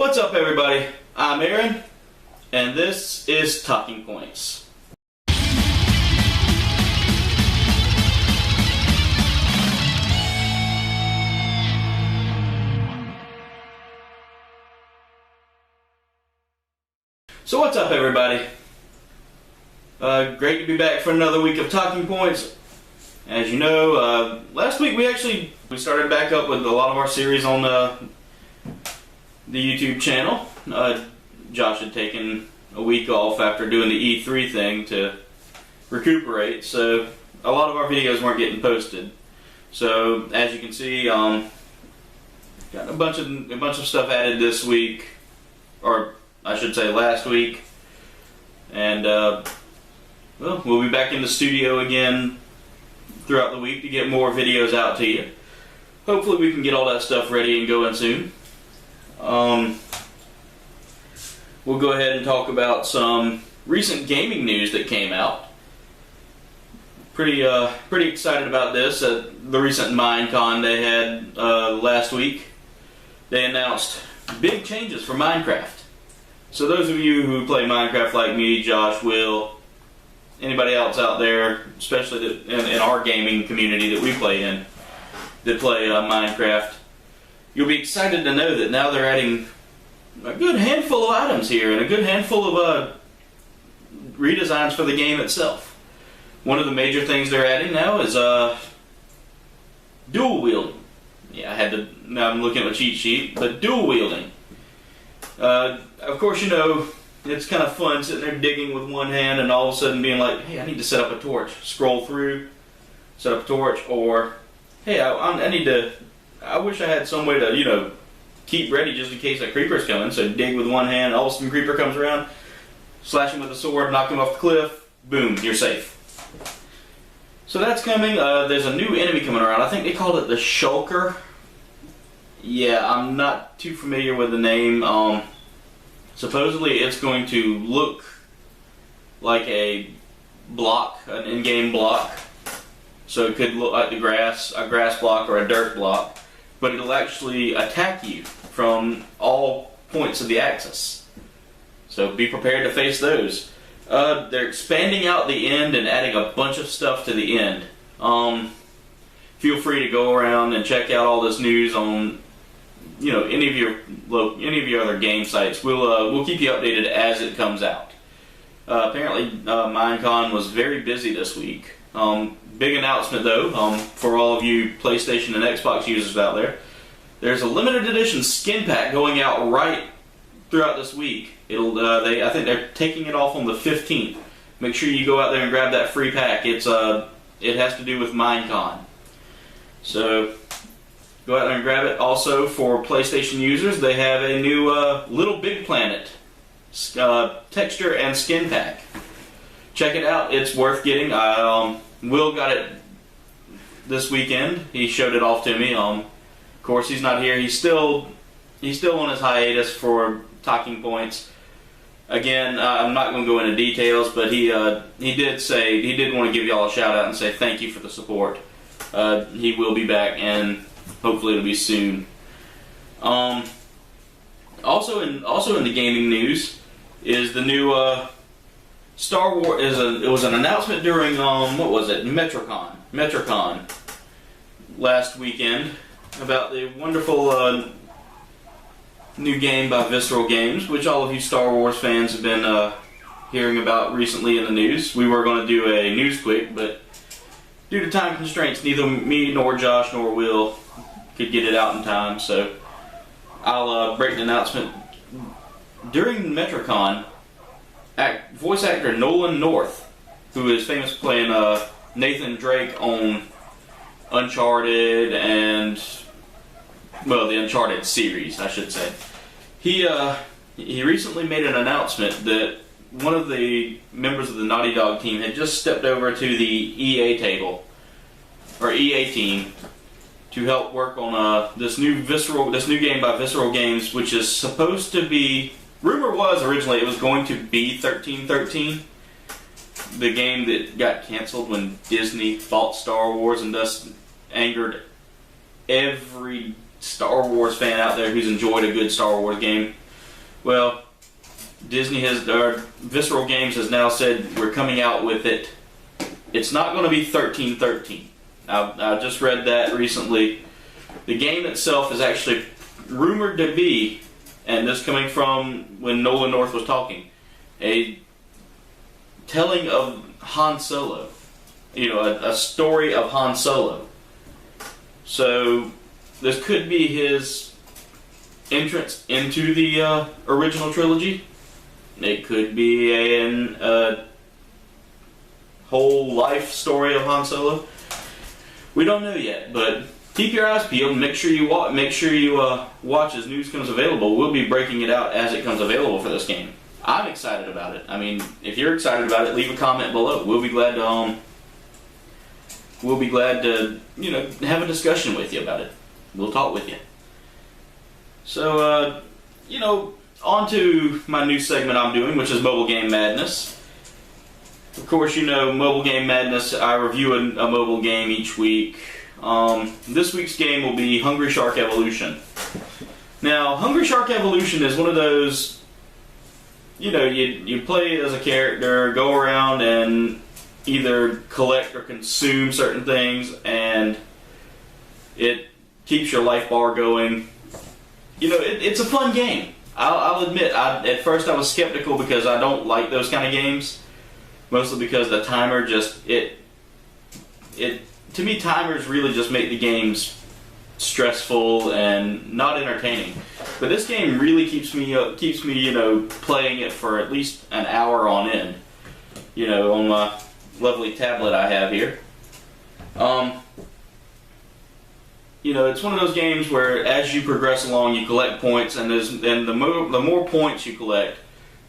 What's up, everybody? I'm Aaron, and this is Talking Points. So what's up, everybody? Great to be back for another week of Talking Points. As you know, last week we started back up with a lot of our series on the YouTube channel. Josh had taken a week off after doing the E3 thing to recuperate, so a lot of our videos weren't getting posted. So as you can see, got a bunch of stuff added this week, or I should say last week, and well, we'll be back in the studio again throughout the week to get more videos out to you. Hopefully we can get all that stuff ready and going soon. We'll go ahead and talk about some recent gaming news that came out. Pretty excited about this. The recent Minecon they had last week, they announced big changes for Minecraft. So those of you who play Minecraft like me, Josh, Will, anybody else out there, especially in our gaming community that we play in, that play Minecraft, you'll be excited to know that now they're adding a good handful of items here and a good handful of redesigns for the game itself. One of the major things they're adding now is dual wielding. Yeah, now I'm looking at my cheat sheet, but dual wielding. Of course, you know, it's kind of fun sitting there digging with one hand and all of a sudden being like, hey, I need to set up a torch. Scroll through, set up a torch, or hey, I wish I had some way to, you know, keep ready just in case a creeper's coming. So dig with one hand, all of a sudden a creeper comes around, slash him with a sword, knock him off the cliff, boom, you're safe. So that's coming. There's a new enemy coming around. I think they called it the Shulker. Yeah, I'm not too familiar with the name. Supposedly it's going to look like a block, an in-game block. So it could look like a grass block or a dirt block, but it'll actually attack you from all points of the axis. So be prepared to face those. They're expanding out the end and adding a bunch of stuff to the end. Feel free to go around and check out all this news on, you know, any of your other game sites. We'll keep you updated as it comes out. Apparently, Minecon was very busy this week. Big announcement though, for all of you PlayStation and Xbox users out there. There's a limited edition skin pack going out right throughout this week. I think they're taking it off on the 15th. Make sure you go out there and grab that free pack. It has to do with Minecon. So go out there and grab it. Also, for PlayStation users, they have a new Little Big Planet texture and skin pack. Check it out. It's worth getting. Will got it this weekend. He showed it off to me. Of course, he's not here. He's still on his hiatus for Talking Points. Again, I'm not going to go into details, but he did want to give y'all a shout out and say thank you for the support. He will be back, and hopefully it'll be soon. Also in the gaming news is the new Star Wars. It was an announcement during what was it? Metrocon last weekend about the wonderful new game by Visceral Games, which all of you Star Wars fans have been hearing about recently in the news. We were going to do a news quick, but due to time constraints, neither me nor Josh nor Will could get it out in time, so I'll break the announcement. During Metrocon, voice actor Nolan North, who is famous for playing Nathan Drake on Uncharted and, well, the Uncharted series, I should say, he recently made an announcement that one of the members of the Naughty Dog team had just stepped over to the EA team to help work on this new game by Visceral Games, which is supposed to be. Rumor was originally it was going to be 1313, the game that got canceled when Disney bought Star Wars and thus angered every Star Wars fan out there who's enjoyed a good Star Wars game. Well, Disney has, or Visceral Games has now said we're coming out with it. It's not going to be 1313. I just read that recently. The game itself is actually rumored to be, and this coming from when Nolan North was talking, a telling of Han Solo. You know, a story of Han Solo. So this could be his entrance into the original trilogy. It could be a whole life story of Han Solo. We don't know yet, but keep your eyes peeled. Make sure you watch as news comes available. We'll be breaking it out as it comes available for this game. I'm excited about it. I mean, if you're excited about it, leave a comment below. We'll be glad to have a discussion with you about it. We'll talk with you. So on to my new segment I'm doing, which is Mobile Game Madness. Of course, Mobile Game Madness, I review a mobile game each week. This week's game will be Hungry Shark Evolution. Now, Hungry Shark Evolution is one of those, you play as a character, go around and either collect or consume certain things, and it keeps your life bar going. It's a fun game. I'll admit, at first I was skeptical because I don't like those kind of games. Mostly because the timer to me, timers really just make the games stressful and not entertaining. But this game really keeps me playing it for at least an hour on end. On my lovely tablet I have here. It's one of those games where as you progress along, you collect points, and the more points you collect,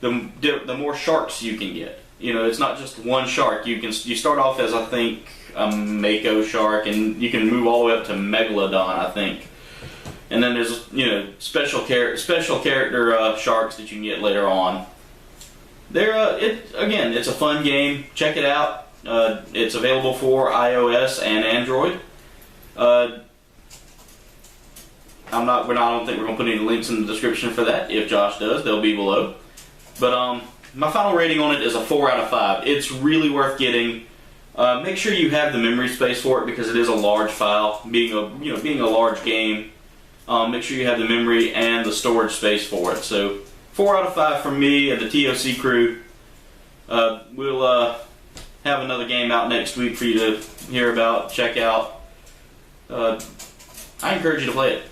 the more sharks you can get. It's not just one shark. You start off as, I think, a Mako shark, and you can move all the way up to Megalodon, I think. And then there's special character sharks that you can get later on. It's a fun game. Check it out. It's available for iOS and Android. I don't think we're going to put any links in the description for that. If Josh does, they'll be below. But my final rating on it is a 4 out of 5. It's really worth getting. Make sure you have the memory space for it because it is a large file. Being a large game, make sure you have the memory and the storage space for it. So 4 out of 5 from me and the ToC crew. We'll have another game out next week for you to hear about, check out. I encourage you to play it.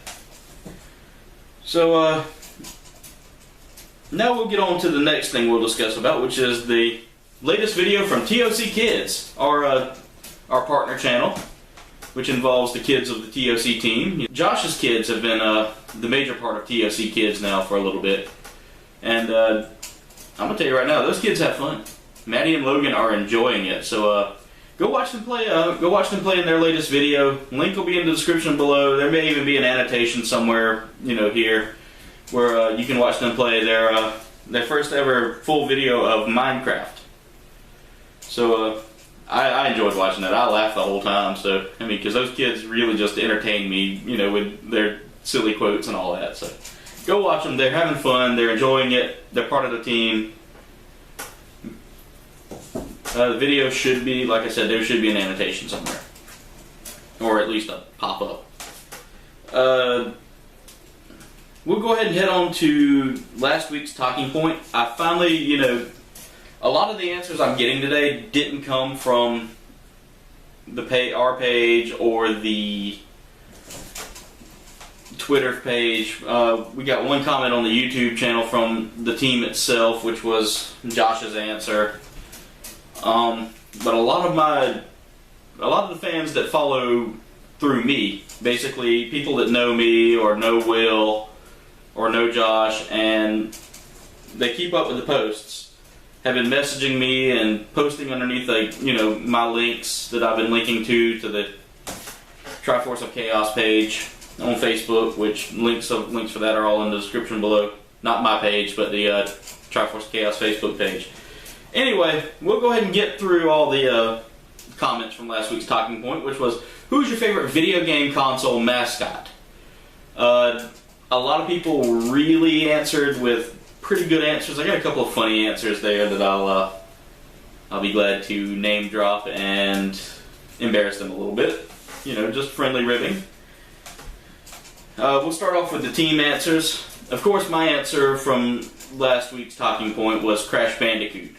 So now we'll get on to the next thing we'll discuss about, which is the latest video from ToC Kids, our partner channel, which involves the kids of the ToC team. Josh's kids have been the major part of ToC Kids now for a little bit, and I'm gonna tell you right now, those kids have fun. Maddie and Logan are enjoying it, so go watch them play. Go watch them play in their latest video. Link will be in the description below. There may even be an annotation somewhere, here, where you can watch them play their first ever full video of Minecraft. So I enjoyed watching that. I laughed the whole time. So because those kids really just entertain me, with their silly quotes and all that. So go watch them. They're having fun. They're enjoying it. They're part of the team. The video should be, like I said, there should be an annotation somewhere, or at least a pop-up. We'll go ahead and head on to last week's talking point. I finally, a lot of the answers I'm getting today didn't come from our page or the Twitter page. We got one comment on the YouTube channel from the team itself, which was Josh's answer. But a lot of the fans that follow through me, basically people that know me or know Will or know Josh, and they keep up with the posts, have been messaging me and posting underneath, my links that I've been linking to the Triforce of Chaos page on Facebook, which links for that are all in the description below. Not my page, but the Triforce of Chaos Facebook page. Anyway, we'll go ahead and get through all the comments from last week's talking point, which was, who's your favorite video game console mascot? A lot of people really answered with pretty good answers. I got a couple of funny answers there that I'll be glad to name drop and embarrass them a little bit. You know, just friendly ribbing. We'll start off with the team answers. Of course, my answer from last week's talking point was Crash Bandicoot.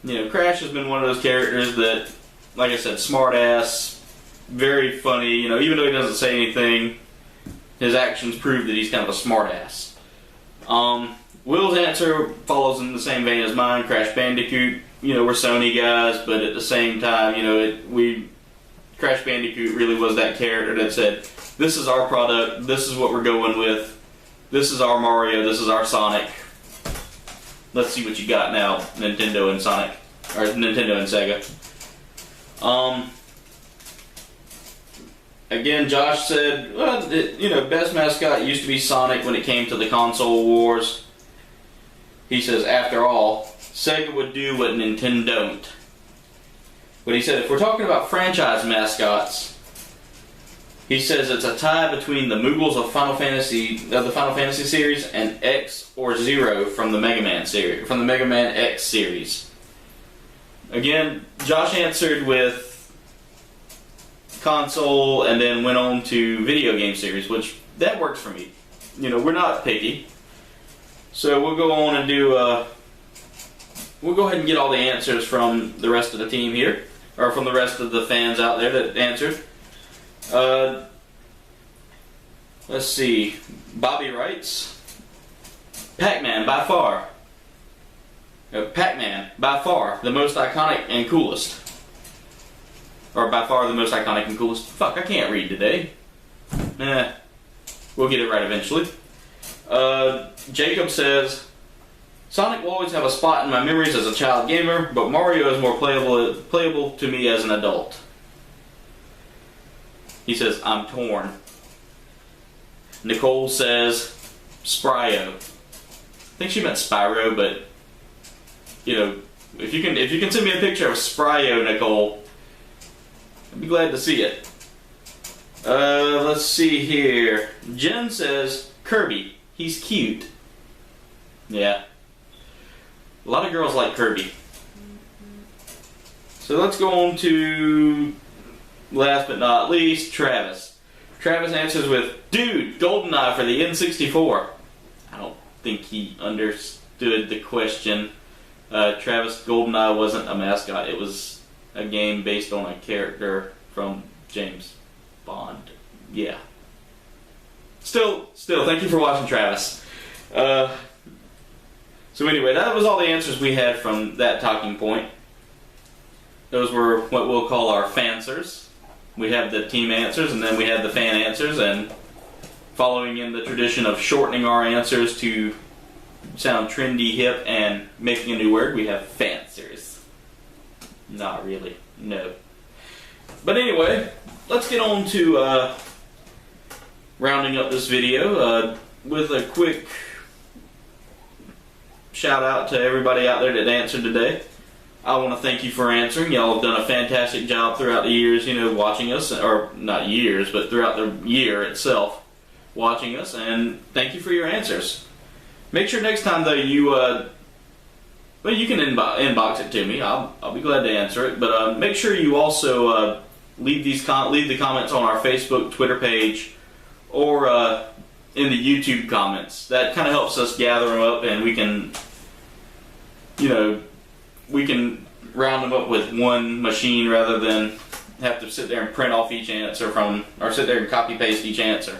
You know, Crash has been one of those characters that, like I said, smart ass, very funny. You know, even though he doesn't say anything, his actions prove that he's kind of a smart ass. Will's answer follows in the same vein as mine, Crash Bandicoot. You know, we're Sony guys, but at the same time, you know, Crash Bandicoot really was that character that said, this is our product, this is what we're going with, this is our Mario, this is our Sonic. Let's see what you got now, Nintendo and Sonic, or Nintendo and Sega. Again, Josh said, well, you know, best mascot used to be Sonic when it came to the console wars. He says, after all, Sega would do what Nintendo don't. But he said, if we're talking about franchise mascots, he says it's a tie between the Moogles of the Final Fantasy series and X or Zero from the Mega Man series, from the Mega Man X series. Again, Josh answered with console and then went on to video game series, which that works for me. You know, we're not picky. So we'll go on and do, we'll go ahead and get all the answers from the rest of the team here, or from the rest of the fans out there that answered. Let's see. Bobby writes, Pac-Man by far. Pac-Man by far the most iconic and coolest. Or by far the most iconic and coolest. Fuck, I can't read today. We'll get it right eventually. Jacob says, Sonic will always have a spot in my memories as a child gamer, but Mario is more playable to me as an adult. He says, I'm torn. Nicole says, Spryo. I think she meant Spyro, but you know, if you can send me a picture of Spryo, Nicole, I'd be glad to see it. Let's see here. Jen says, Kirby. He's cute. Yeah. A lot of girls like Kirby. So let's go on to, last but not least, Travis. Travis answers with, dude, GoldenEye for the N64. I don't think he understood the question. Travis, GoldenEye wasn't a mascot. It was a game based on a character from James Bond. Yeah. Still, thank you for watching, Travis. So anyway, that was all the answers we had from that talking point. Those were what we'll call our fanswers. We have the team answers, and then we have the fan answers, and following in the tradition of shortening our answers to sound trendy, hip, and making a new word, we have fanswers. Not really, no. But anyway, let's get on to rounding up this video with a quick shout out to everybody out there that answered today. I want to thank you for answering. Y'all have done a fantastic job throughout the years, you know, watching us, or not years, but throughout the year itself, watching us, and thank you for your answers. Make sure next time, though, you well, you can inbox it to me. I'll be glad to answer it, but make sure you also leave the comments on our Facebook, Twitter page, or in the YouTube comments. That kind of helps us gather them up, and we can, you know, we can round them up with one machine rather than have to sit there and print off each answer or sit there and copy paste each answer.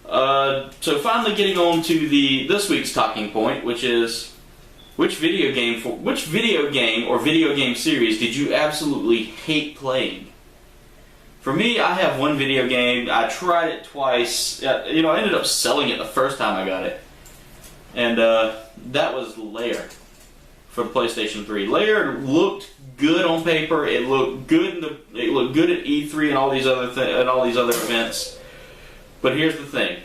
So finally getting on to this week's talking point, which is which video game or video game series did you absolutely hate playing? For me, I have one video game. I tried it twice. You know, I ended up selling it the first time I got it, and that was Lair for the PlayStation 3. Lair looked good on paper. It looked good. It looked good at E3 and all these other events. But here's the thing: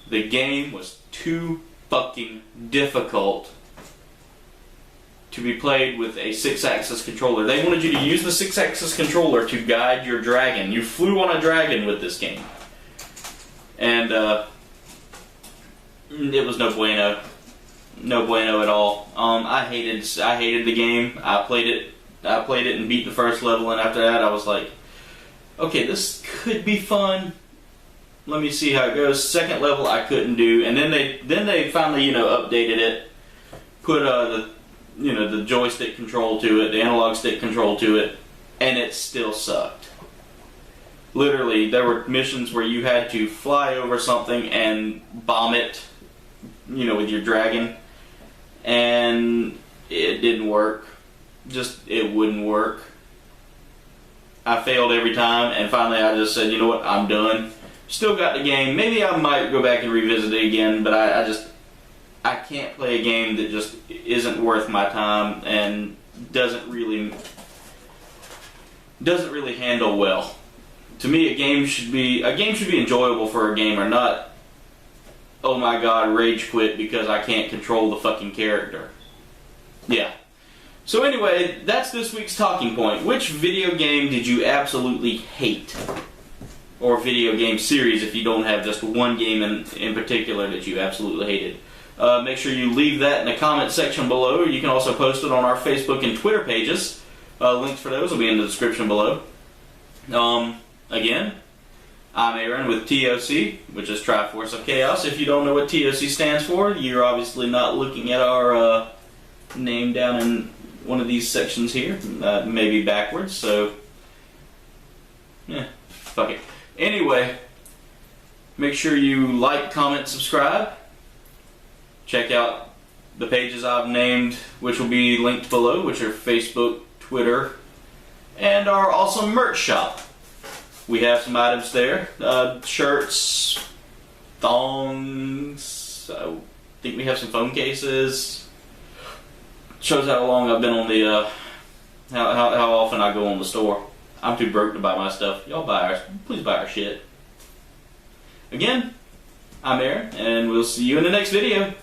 the game was too fucking difficult to be played with a 6-axis controller. They wanted you to use the 6-axis controller to guide your dragon. You flew on a dragon with this game. And it was no bueno. no bueno at all. I hated the game. I played it and beat the first level, and after that I was like, okay, this could be fun. Let me see how it goes. Second level I couldn't do, and then they finally updated it, put the joystick control to it, the analog stick control to it, and it still sucked. Literally, there were missions where you had to fly over something and bomb it, with your dragon, and it didn't work. It wouldn't work. I failed every time, and finally I just said, you know what, I'm done. Still got the game. Maybe I might go back and revisit it again, but I can't play a game that just isn't worth my time and doesn't really handle well. To me, a game should be enjoyable for a gamer, not, oh my god, rage quit because I can't control the fucking character. Yeah. So anyway, that's this week's talking point. Which video game did you absolutely hate? Or video game series if you don't have just one game in particular that you absolutely hated. Make sure you leave that in the comment section below. You can also post it on our Facebook and Twitter pages. Links for those will be in the description below. Again, I'm Aaron with ToC, which is Triforce of Chaos. If you don't know what ToC stands for, you're obviously not looking at our name down in one of these sections here. Maybe backwards, so yeah, fuck it. Anyway, make sure you like, comment, subscribe. Check out the pages I've named, which will be linked below, which are Facebook, Twitter, and our awesome merch shop. We have some items there. Shirts, thongs, I think we have some phone cases. Shows how long I've been on the, how often I go on the store. I'm too broke to buy my stuff. Y'all please buy our shit. Again, I'm Aaron, and we'll see you in the next video.